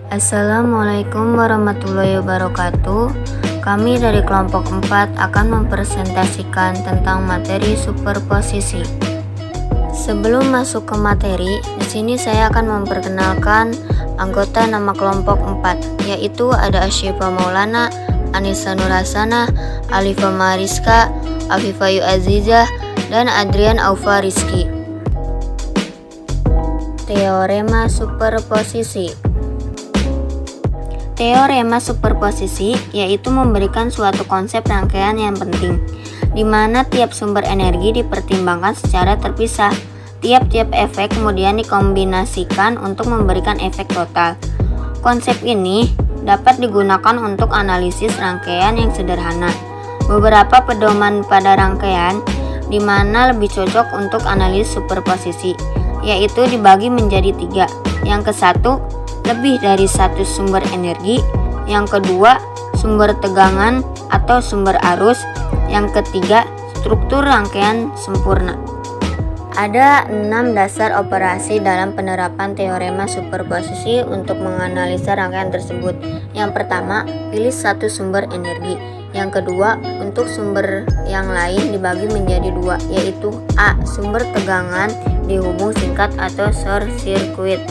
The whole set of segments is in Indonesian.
Assalamualaikum warahmatullahi wabarakatuh. Kami dari kelompok 4 akan mempresentasikan tentang materi superposisi. Sebelum masuk ke materi, di sini saya akan memperkenalkan anggota nama kelompok 4, yaitu ada Asyifa Maulana, Anissa Nurhasana, Alifa Mariska, Afifah Yu Azizah, dan Adrian Aufa Rizky. Teorema superposisi. Teorema superposisi yaitu memberikan suatu konsep rangkaian yang penting, di mana tiap sumber energi dipertimbangkan secara terpisah. Tiap-tiap efek kemudian dikombinasikan untuk memberikan efek total. Konsep ini dapat digunakan untuk analisis rangkaian yang sederhana. Beberapa pedoman pada rangkaian di mana lebih cocok untuk analisis superposisi, yaitu dibagi menjadi 3. Yang ke-1, lebih dari satu sumber energi. Yang kedua, sumber tegangan atau sumber arus. Yang ketiga, struktur rangkaian sempurna. Ada 6 dasar operasi dalam penerapan teorema superposisi untuk menganalisa rangkaian tersebut. Yang pertama, pilih satu sumber energi. Yang kedua, untuk sumber yang lain dibagi menjadi 2, yaitu A. Sumber tegangan dihubung singkat atau short circuit.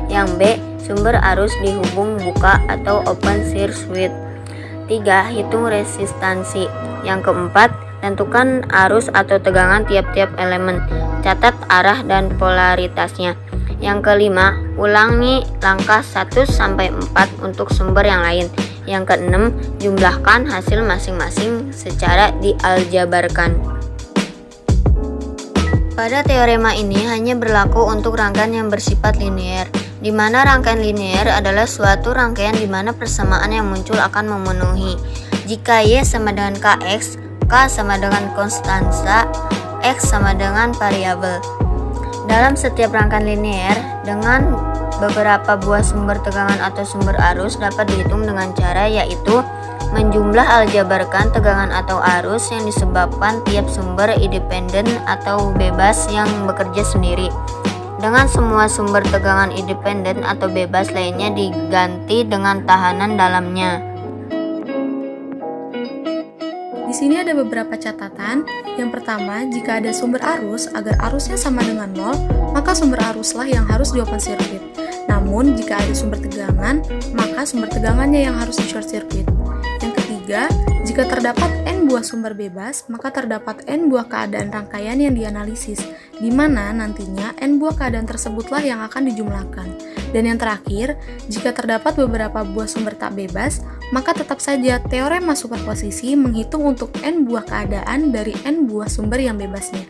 Yang B. Sumber arus dihubung buka atau open circuit. 3. Hitung resistansi. Yang keempat, tentukan arus atau tegangan tiap-tiap elemen. Catat arah dan polaritasnya. Yang kelima, ulangi langkah 1-4 untuk sumber yang lain. Yang keenam, jumlahkan hasil masing-masing secara dialjabarkan. Pada teorema ini hanya berlaku untuk rangkaian yang bersifat linear, di mana rangkaian linear adalah suatu rangkaian di mana persamaan yang muncul akan memenuhi. Jika Y sama dengan Kx, K sama dengan konstansa, X sama dengan variabel. Dalam setiap rangkaian linear dengan beberapa buah sumber tegangan atau sumber arus dapat dihitung dengan cara yaitu menjumlah aljabarkan tegangan atau arus yang disebabkan tiap sumber independen atau bebas yang bekerja sendiri, dengan semua sumber tegangan independen atau bebas lainnya diganti dengan tahanan dalamnya. Di sini ada beberapa catatan. Yang pertama, jika ada sumber arus, agar arusnya sama dengan 0, maka sumber aruslah yang harus di open circuit. Namun, jika ada sumber tegangan, maka sumber tegangannya yang harus di short circuit. Yang ketiga, jika terdapat n buah sumber bebas, maka terdapat n buah keadaan rangkaian yang dianalisis, di mana nantinya n buah keadaan tersebutlah yang akan dijumlahkan. Dan yang terakhir, jika terdapat beberapa buah sumber tak bebas, maka tetap saja teorema superposisi menghitung untuk n buah keadaan dari n buah sumber yang bebasnya.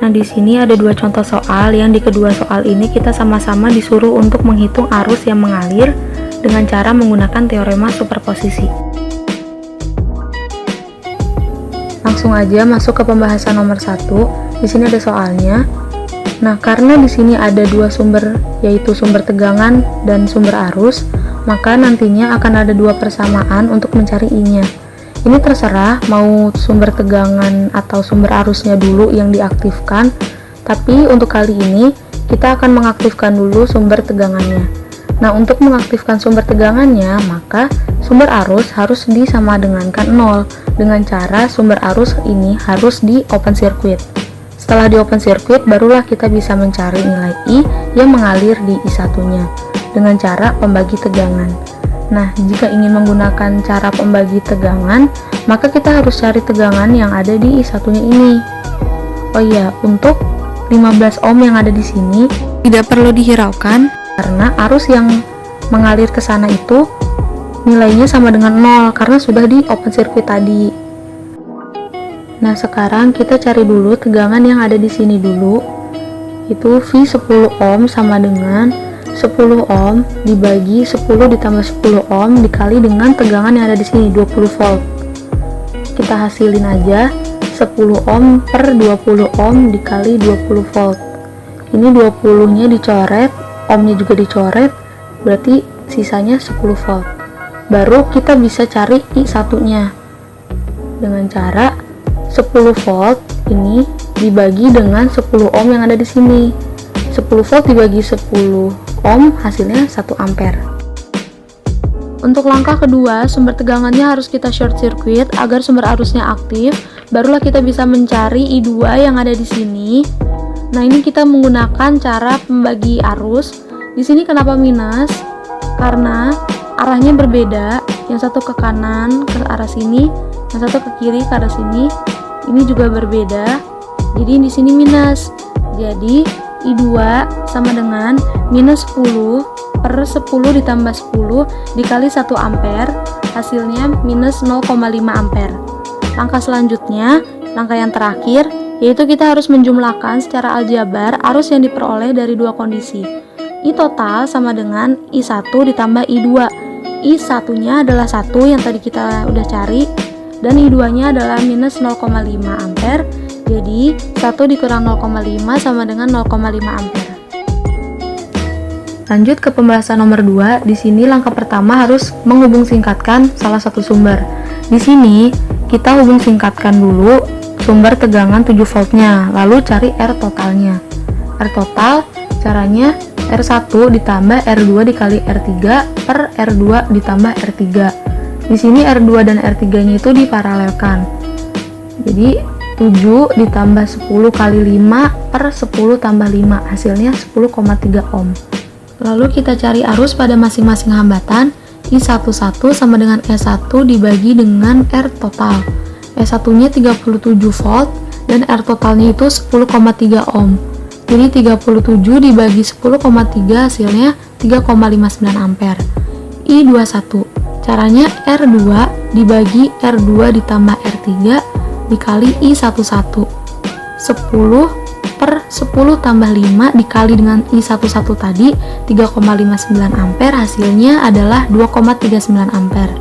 Nah, di sini ada 2 contoh soal yang di kedua soal ini kita sama-sama disuruh untuk menghitung arus yang mengalir dengan cara menggunakan teorema superposisi. Langsung aja masuk ke pembahasan nomor 1. Di sini ada soalnya. Nah, karena di sini ada 2 sumber, yaitu sumber tegangan dan sumber arus, maka nantinya akan ada 2 persamaan untuk mencari I-nya. Ini terserah mau sumber tegangan atau sumber arusnya dulu yang diaktifkan, tapi untuk kali ini kita akan mengaktifkan dulu sumber tegangannya. Nah, untuk mengaktifkan sumber tegangannya, maka sumber arus harus disamadengankan 0 dengan cara sumber arus ini harus di open circuit. Setelah di open circuit, barulah kita bisa mencari nilai I yang mengalir di I1-nya dengan cara pembagi tegangan. Nah, jika ingin menggunakan cara pembagi tegangan, maka kita harus cari tegangan yang ada di I1-nya ini. Oh iya, untuk 15 ohm yang ada di sini tidak perlu dihiraukan karena arus yang mengalir ke sana itu nilainya sama dengan 0 karena sudah di open circuit tadi. Nah, sekarang kita cari dulu tegangan yang ada di sini dulu. Itu V 10 ohm sama dengan 10 ohm dibagi 10 ditambah 10 ohm dikali dengan tegangan yang ada di sini 20 volt. Kita hasilin aja 10 ohm per 20 ohm dikali 20 volt. Ini 20-nya dicoret, ohmnya juga dicoret, berarti sisanya 10 volt. Baru kita bisa cari I1-nya dengan cara 10 volt ini dibagi dengan 10 ohm yang ada di sini. 10 volt dibagi 10 ohm, hasilnya 1 ampere. Untuk langkah kedua, sumber tegangannya harus kita short circuit agar sumber arusnya aktif, barulah kita bisa mencari I2 yang ada di sini. Nah, ini kita menggunakan cara pembagi arus. Di sini kenapa minus? Karena arahnya berbeda, yang satu ke kanan ke arah sini, yang satu ke kiri ke arah sini. Ini juga berbeda. Jadi di sini minus. Jadi I2 sama dengan minus 10 per 10 ditambah 10 dikali 1 ampere, hasilnya minus 0,5 ampere. Langkah selanjutnya, langkah yang terakhir, yaitu kita harus menjumlahkan secara aljabar arus yang diperoleh dari dua kondisi. I total sama dengan I1 ditambah I2. I1 nya adalah 1 yang tadi kita udah cari, dan I2 nya adalah minus 0,5 ampere. Jadi 1 dikurang 0,5 sama dengan 0,5 ampere. Lanjut ke pembahasan nomor 2. Di sini langkah pertama harus menghubung singkatkan salah satu sumber. Di sini kita hubung singkatkan dulu sumber tegangan 7 voltnya, lalu cari R totalnya. R total caranya R1 ditambah R2 dikali R3 per R2 ditambah R3. Di sini R2 dan R3-nya itu diparalelkan. Jadi 7 ditambah 10 kali 5 per 10 tambah 5, hasilnya 10,3 ohm. Lalu kita cari arus pada masing-masing hambatan. I11 sama dengan E1 dibagi dengan R total. E1 nya 37 volt dan R totalnya itu 10,3 ohm. Jadi 37 dibagi 10,3 hasilnya 3,59 ampere. I21 caranya R2 dibagi R2 ditambah R3 dikali I11. 10 per 10 tambah 5 dikali dengan I11 tadi 3,59 ampere, hasilnya adalah 2,39 ampere.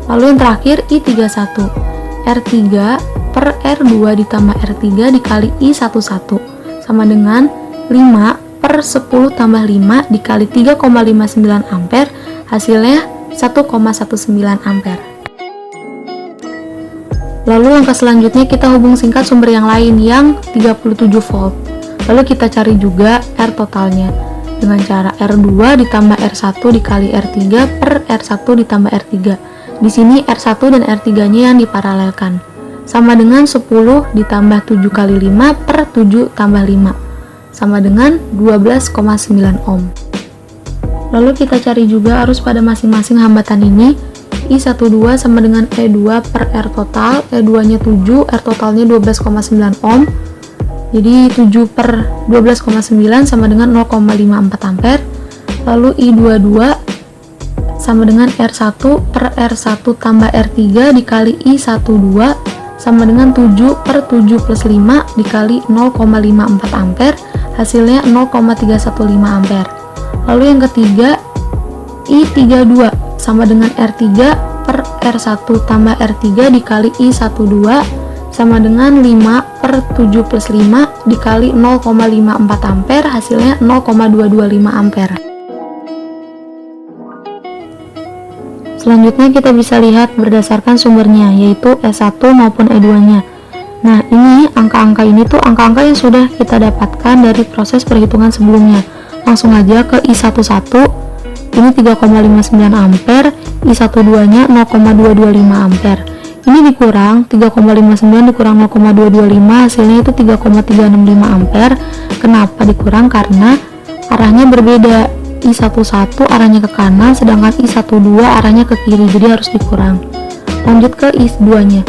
Lalu yang terakhir I31, R3 per R2 ditambah R3 dikali I11 sama dengan 5 per 10 tambah 5 dikali 3,59 ampere, hasilnya 1,19 ampere. Lalu langkah selanjutnya kita hubung singkat sumber yang lain yang 37 volt. Lalu kita cari juga R totalnya dengan cara R2 ditambah R1 dikali R3 per R1 ditambah R3. Di sini R1 dan R3-nya yang diparalelkan. Sama dengan 10 ditambah 7 kali 5 per 7 tambah 5. Sama dengan 12,9 ohm. Lalu kita cari juga arus pada masing-masing hambatan ini. I12 sama dengan E2 per R total, E2 nya 7, R totalnya 12,9 ohm. Jadi 7 per 12,9 sama dengan 0,54 ampere. Lalu I22 sama dengan R1 per R1 tambah R3 dikali I12 sama dengan 7 per 7 plus 5 dikali 0,54 ampere, hasilnya 0,315 ampere. Lalu yang ketiga I32 sama dengan R3 per R1 tambah R3 dikali I12 sama dengan 5 per 7 plus 5 dikali 0,54 ampere, hasilnya 0,225 ampere. Selanjutnya kita bisa lihat berdasarkan sumbernya, yaitu E1 maupun E2 nya. Nah, ini angka-angka ini tuh angka-angka yang sudah kita dapatkan dari proses perhitungan sebelumnya. Langsung aja ke I11, ini 3,59 ampere, I12 nya 0,225 ampere. Ini dikurang 3,59 dikurang 0,225, hasilnya itu 3,365 ampere. Kenapa dikurang? Karena arahnya berbeda. I11 arahnya ke kanan, sedangkan I12 arahnya ke kiri, jadi harus dikurang. Lanjut ke I2 nya.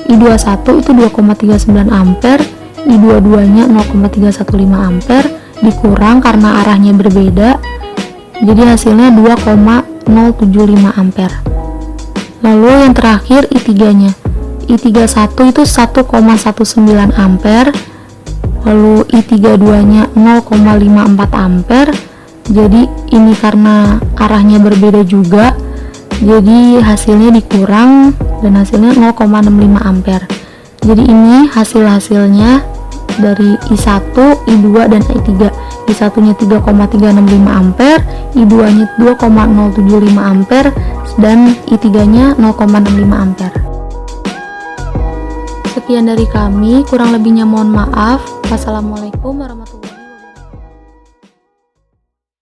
I21 itu 2,39 ampere, I22 nya 0,315 ampere, dikurang karena arahnya berbeda, jadi hasilnya 2,075 ampere. Lalu yang terakhir I3 nya. I31 itu 1,19 ampere, lalu I32 nya 0,54 ampere. Jadi ini karena arahnya berbeda juga, jadi hasilnya dikurang dan hasilnya 0,65 ampere. Jadi ini hasil-hasilnya dari I1, I2, dan I3. I1 nya 3,365 ampere, I2 nya 2,075 ampere, dan I3 nya 0,65 ampere. Sekian dari kami, kurang lebihnya mohon maaf. Wassalamualaikum warahmatullahi wabarakatuh.